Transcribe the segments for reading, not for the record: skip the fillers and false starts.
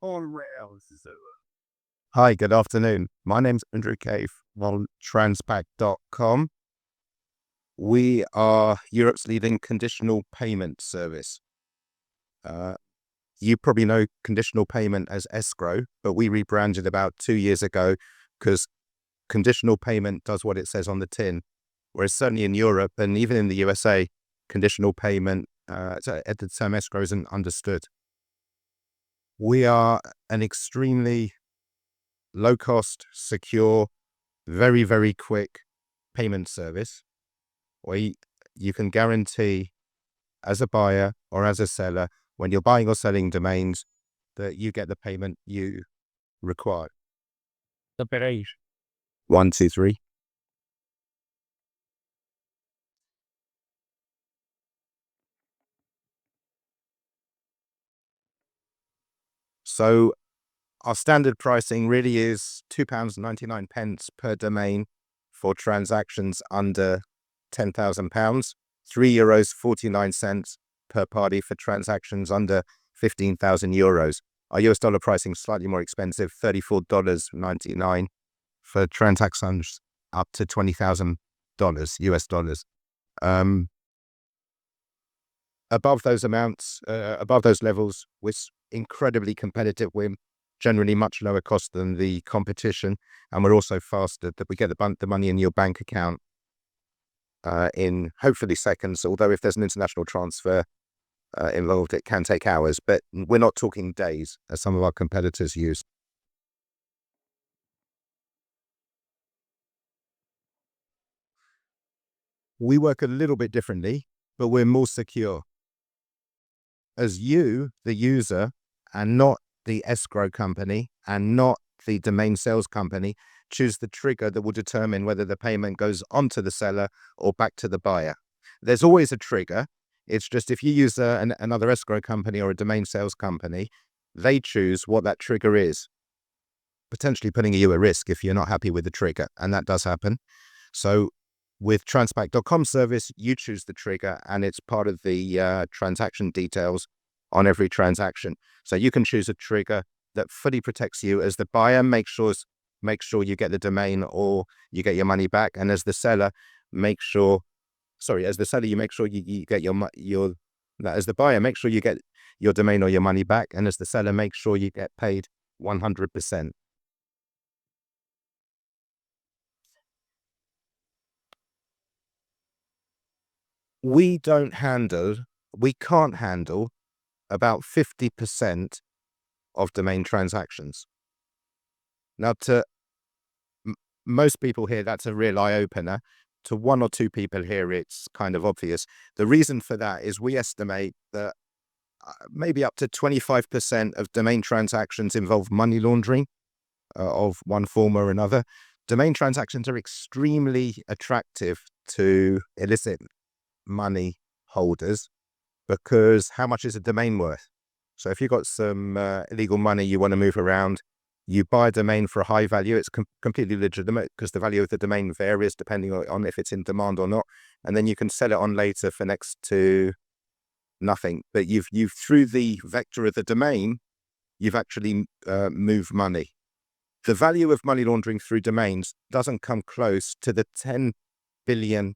On rails. Hi, good afternoon. My name's Andrew Kaye on Transpact.com. We are Europe's leading conditional payment service. You probably know conditional payment as Escrow, but we rebranded about 2 years ago because conditional payment does what it says on the tin. Whereas certainly in Europe and even in the USA, conditional payment, at the term Escrow isn't understood. We are an extremely low cost, secure, very, very quick payment service where you can guarantee as a buyer or as a seller, when you're buying or selling domains, that you get the payment you require. Operation. 1, 2, 3. So our standard pricing really is £2.99 per domain for transactions under £10,000, €3.49 per party for transactions under €15,000. Our US dollar pricing is slightly more expensive, $34.99 for transactions up to $20,000 US dollars. Above those amounts, above those levels, we're incredibly competitive. We're generally much lower cost than the competition, and we're also faster. That we get the money in your bank account in hopefully seconds. Although if there's an international transfer involved, it can take hours. But we're not talking days, as some of our competitors use. We work a little bit differently, but we're more secure. As you, the user, and not the escrow company and not the domain sales company, choose the trigger that will determine whether the payment goes onto the seller or back to the buyer. There's always a trigger. It's just if you use another escrow company or a domain sales company, they choose what that trigger is, potentially putting you at risk if you're not happy with the trigger. And that does happen. So with Transpact.com service, you choose the trigger and it's part of the transaction details on every transaction. So you can choose a trigger that fully protects you as the buyer, make sure you get the domain or you get your money back. And as the seller, you make sure you get as the buyer, make sure you get your domain or your money back. And as the seller, make sure you get paid 100%. We can't handle about 50% of domain transactions. Now, to most people here, that's a real eye-opener. To one or two people here, it's kind of obvious. The reason for that is we estimate that maybe up to 25% of domain transactions involve money laundering of one form or another. Domain transactions are extremely attractive to illicit money holders because how much is a domain worth? So if you've got some illegal money you want to move around, you buy a domain for a high value. It's completely legitimate because the value of the domain varies depending on if it's in demand or not. And then you can sell it on later for next to nothing. But you've through the vector of the domain, you've actually moved money. The value of money laundering through domains doesn't come close to the £10 billion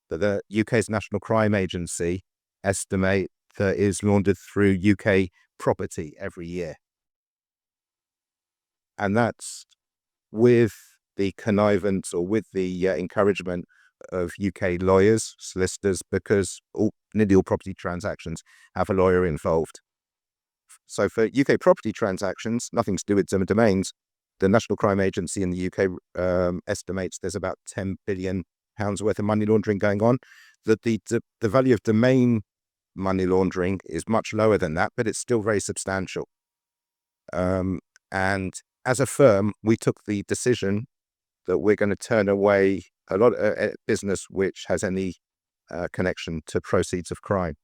that the UK's National Crime Agency estimate that is laundered through UK property every year. And that's with the connivance or with the encouragement of UK lawyers, solicitors, because nearly all property transactions have a lawyer involved. So for UK property transactions, nothing to do with domains, the National Crime Agency in the UK estimates there's about £10 billion worth of money laundering going on. That the value of domain money laundering is much lower than that, but it's still very substantial. And as a firm, we took the decision that we're going to turn away a lot of business which has any connection to proceeds of crime.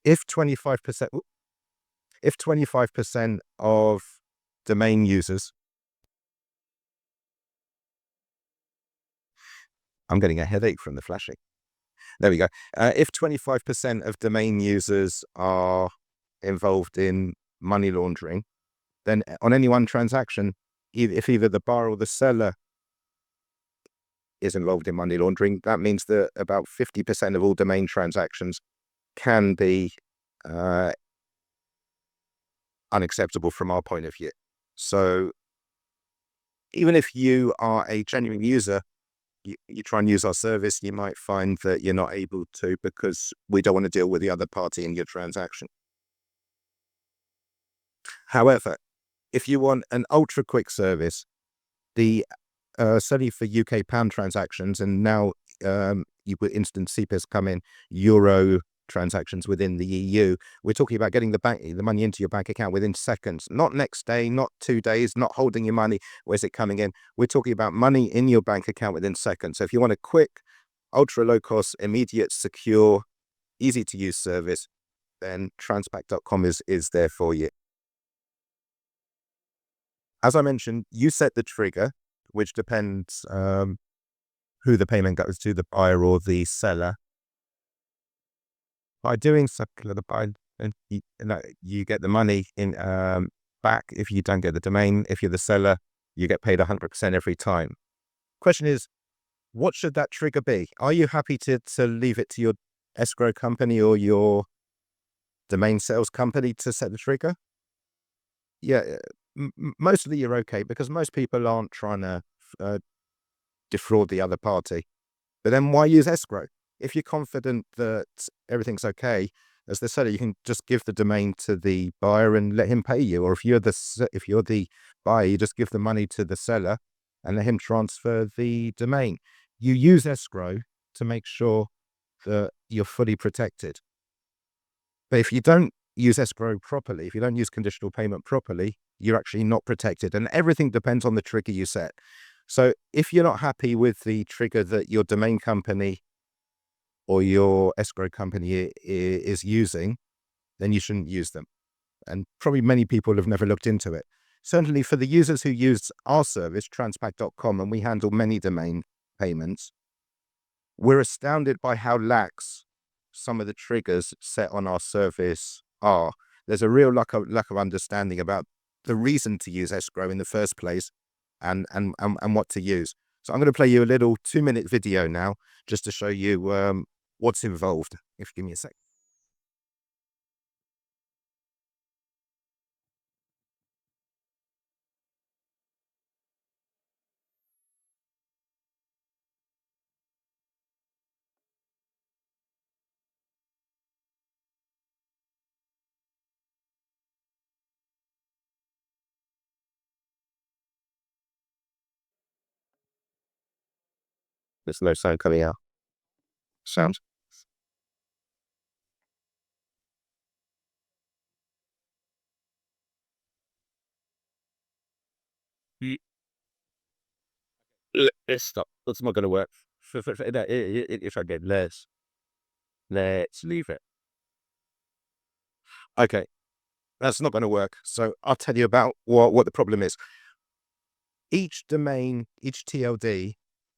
If 25% of domain users, I'm getting a headache from the flashing. There we go. If 25% of domain users are involved in money laundering, then on any one transaction, if either the buyer or the seller is involved in money laundering, that means that about 50% of all domain transactions can be unacceptable from our point of view. So even if you are a genuine user, you try and use our service, you might find that you're not able to because we don't want to deal with the other party in your transaction. However, if you want an ultra quick service, the certainly for UK pound transactions, and now you put instant CPIS come in, euro transactions within the EU, we're talking about getting the money into your bank account within seconds, not next day, not 2 days, not holding your money. Where's it coming in? We're talking about money in your bank account within seconds. So if you want a quick, ultra low cost, immediate, secure, easy to use service, then transpact.com is there for you. As I mentioned, you set the trigger, which depends who the payment goes to, the buyer or the seller. By doing so, the buyer, you get the money in back if you don't get the domain. If you're the seller, you get paid 100% every time. Question is, what should that trigger be? Are you happy to leave it to your escrow company or your domain sales company to set the trigger? Yeah, mostly you're okay because most people aren't trying to defraud the other party. But then why use escrow? If you're confident that everything's okay, as the seller, you can just give the domain to the buyer and let him pay you. Or if you're the buyer, you just give the money to the seller and let him transfer the domain. You use escrow to make sure that you're fully protected. But if you don't use escrow properly, if you don't use conditional payment properly, you're actually not protected. And everything depends on the trigger you set. So if you're not happy with the trigger that your domain company or your escrow company is using, then you shouldn't use them. And probably many people have never looked into it. Certainly for the users who use our service, transpact.com, and we handle many domain payments, we're astounded by how lax some of the triggers set on our service are. There's a real lack of understanding about the reason to use escrow in the first place and what to use. So I'm going to play you a little 2-minute video now just to show you what's involved. If you give me a sec. There's no sound coming out. Sound? Let's stop. That's not going to work. If I get less, let's leave it. Okay, that's not going to work. So I'll tell you about what the problem is. Each domain, each TLD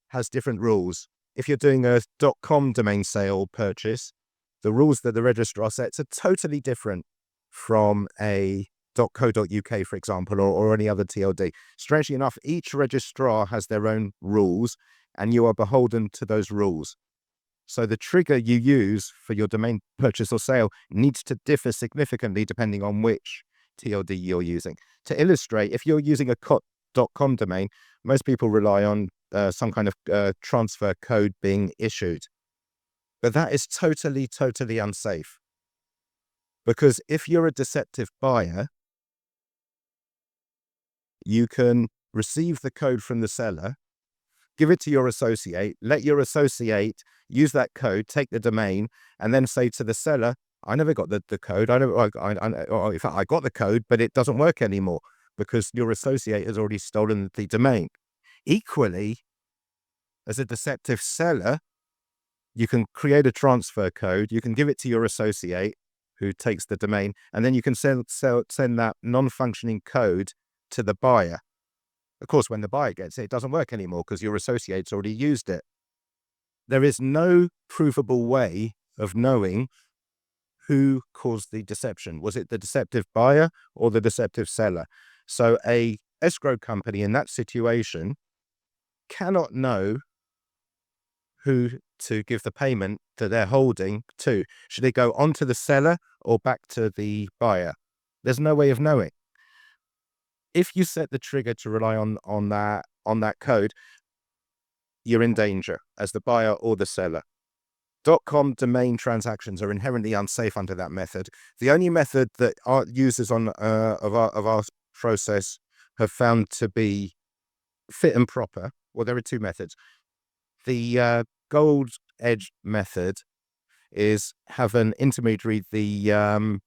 has different rules. If you're doing a .com domain sale purchase, the rules that the registrar sets are totally different from a .co.uk, for example, or any other TLD. Strangely enough, each registrar has their own rules, and you are beholden to those rules. So the trigger you use for your domain purchase or sale needs to differ significantly depending on which TLD you're using. To illustrate, if you're using a .com domain, most people rely on some kind of transfer code being issued. But that is totally, totally unsafe. Because if you're a deceptive buyer, you can receive the code from the seller, give it to your associate, let your associate use that code, take the domain, and then say to the seller, I never got the code. In fact, I got the code, but it doesn't work anymore because your associate has already stolen the domain. Equally, as a deceptive seller, you can create a transfer code, you can give it to your associate who takes the domain, and then you can send that non-functioning code to the buyer. Of course, when the buyer gets it, it doesn't work anymore because your associate's already used it. There is no provable way of knowing who caused the deception. Was it the deceptive buyer or the deceptive seller? So a escrow company in that situation cannot know who to give the payment that they're holding to. Should it go onto the seller or back to the buyer? There's no way of knowing. If you set the trigger to rely on that code, you're in danger as the buyer or the seller. .com domain transactions are inherently unsafe under that method. The only method that our users of our process have found to be fit and proper, well, there are two methods. The gold edge method is have an intermediary. The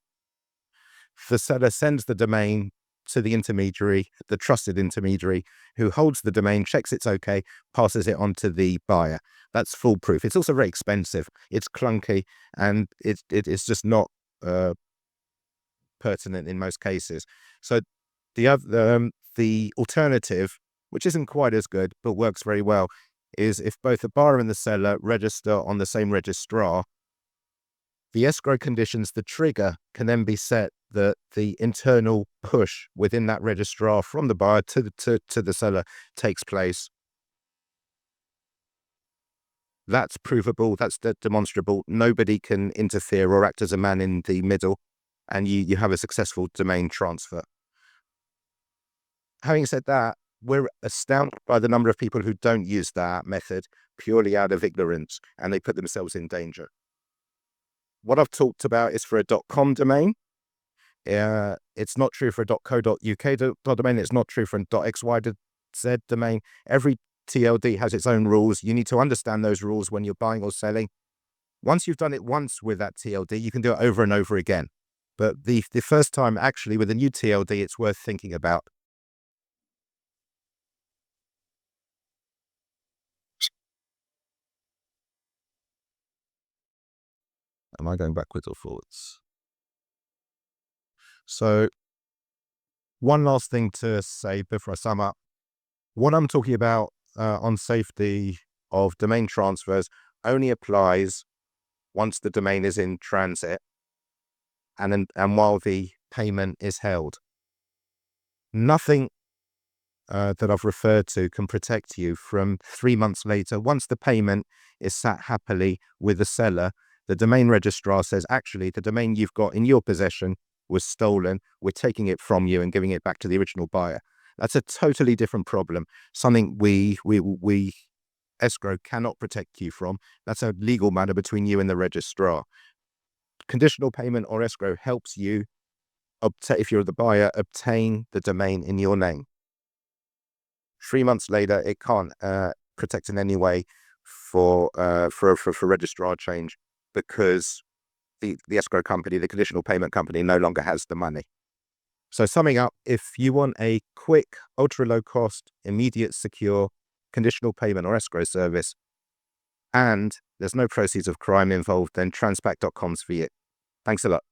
seller sends the domain to the intermediary, the trusted intermediary, who holds the domain, checks it's okay, passes it on to the buyer. That's foolproof. It's also very expensive. It's clunky, and it is just not pertinent in most cases. So the alternative, which isn't quite as good but works very well, is if both the buyer and the seller register on the same registrar, the escrow conditions, the trigger can then be set that the internal push within that registrar from the buyer to the seller takes place. That's provable, that's demonstrable. Nobody can interfere or act as a man in the middle, and you have a successful domain transfer. Having said that, we're astounded by the number of people who don't use that method purely out of ignorance, and they put themselves in danger. What I've talked about is for a .com domain. It's not true for a .co.uk domain. It's not true for a .xyz domain. Every TLD has its own rules. You need to understand those rules when you're buying or selling. Once you've done it once with that TLD, you can do it over and over again. But the first time, actually, with a new TLD, it's worth thinking about. Am I going backwards or forwards? So one last thing to say before I sum up. What I'm talking about on safety of domain transfers only applies once the domain is in transit and while the payment is held. Nothing that I've referred to can protect you from 3 months later. Once the payment is sat happily with the seller, the domain registrar says, actually, the domain you've got in your possession was stolen. We're taking it from you and giving it back to the original buyer. That's a totally different problem, something we escrow cannot protect you from. That's a legal matter between you and the registrar. Conditional payment or escrow helps you, if you're the buyer, obtain the domain in your name. 3 months later, it can't protect in any way for registrar change, because the escrow company, the conditional payment company, no longer has the money. So summing up, if you want a quick, ultra low cost, immediate, secure conditional payment or escrow service, and there's no proceeds of crime involved, then Transpact.com's for you. Thanks a lot.